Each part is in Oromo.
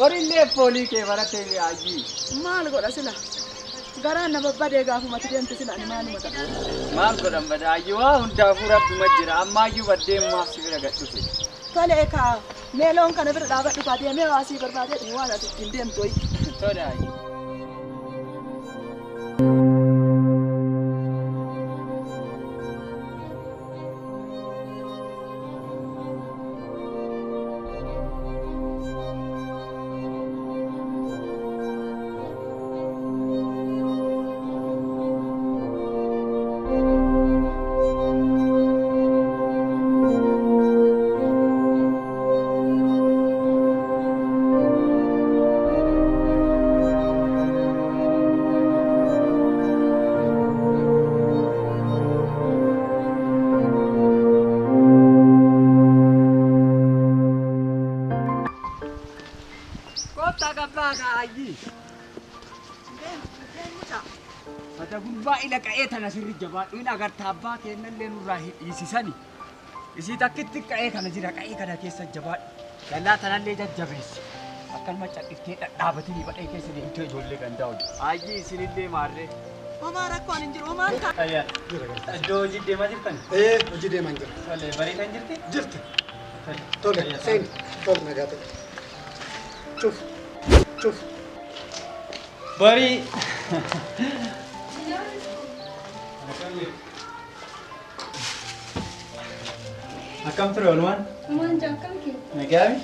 और इल्ले पोली के वरते भी आजी माल गोरा सिला gara na babba de gafu matiyante sila ni mani mata maal godhan badaayi waa hundaafuu rabbuma jira ammaayyuu baddeen maaf sibira gadhufe tole ka meelon kana bir dhaabadhu kaatee mee waasii barbaade waan ati ittiin deemtoy tolaayi aji pada gurba ila ka'ee tana sirri jabaadhu in agarta abbaa kennallee nurraa hiisisani isii takkitti ka'ee kana jira ka'ee kana keessa jabaadhu dallaa tanallee jajjabeessi akkanuma caqqiftee dhadhaabatanii badhee keessa deemtee ijoollee gandaa'u aji isinillee maarree Omar akkoon hin jiru Omar ka ayya iddoo hojii deemaa jirtan hojii deemaa jira tole bareedan jirti jirti tole seen tole nagaate cuf cuf bari akam ture olwan Manja kam ke? nagaabi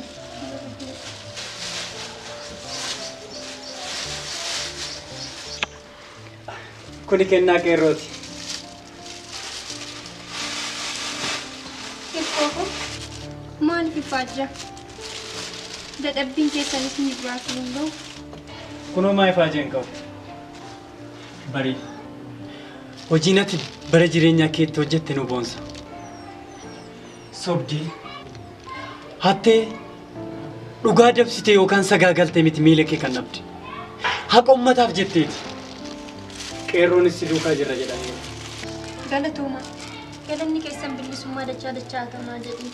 kuni kennaa qeerrooti Kekoko? Maal kifajja? Dadhabbiin keessanis ni buraatu hin ga'u. kunoo maa ifaa jeen qabu bari hojiin ati bara jireenyaa keetti hojjette nu boonsa sobdii hattee dhugaa dabsite yookaan sagaagaltee miti miila kee kan dhabde haqa ummataaf jetteeti qeerroonis si duukaa jirra jedhanii Galatooma. Galanni keessan bilisummaa dachaa dachaa hatamaa jedhi.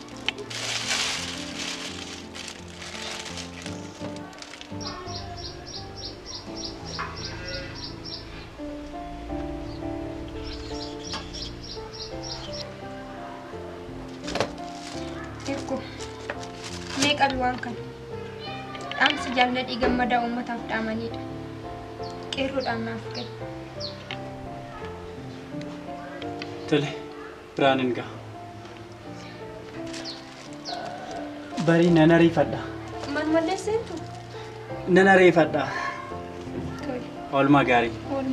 Ekko. Meeqa luwaan kana? Dhaamsi jaalladhii gammadaa uummataaf dhaamanidha. Qeerroodhaan naaf gahe. tole biraan hin gaha barii nan ariifadha Maal malleesseentu? nan ariifadha Tole. oolmaa gaarii Oolmaa.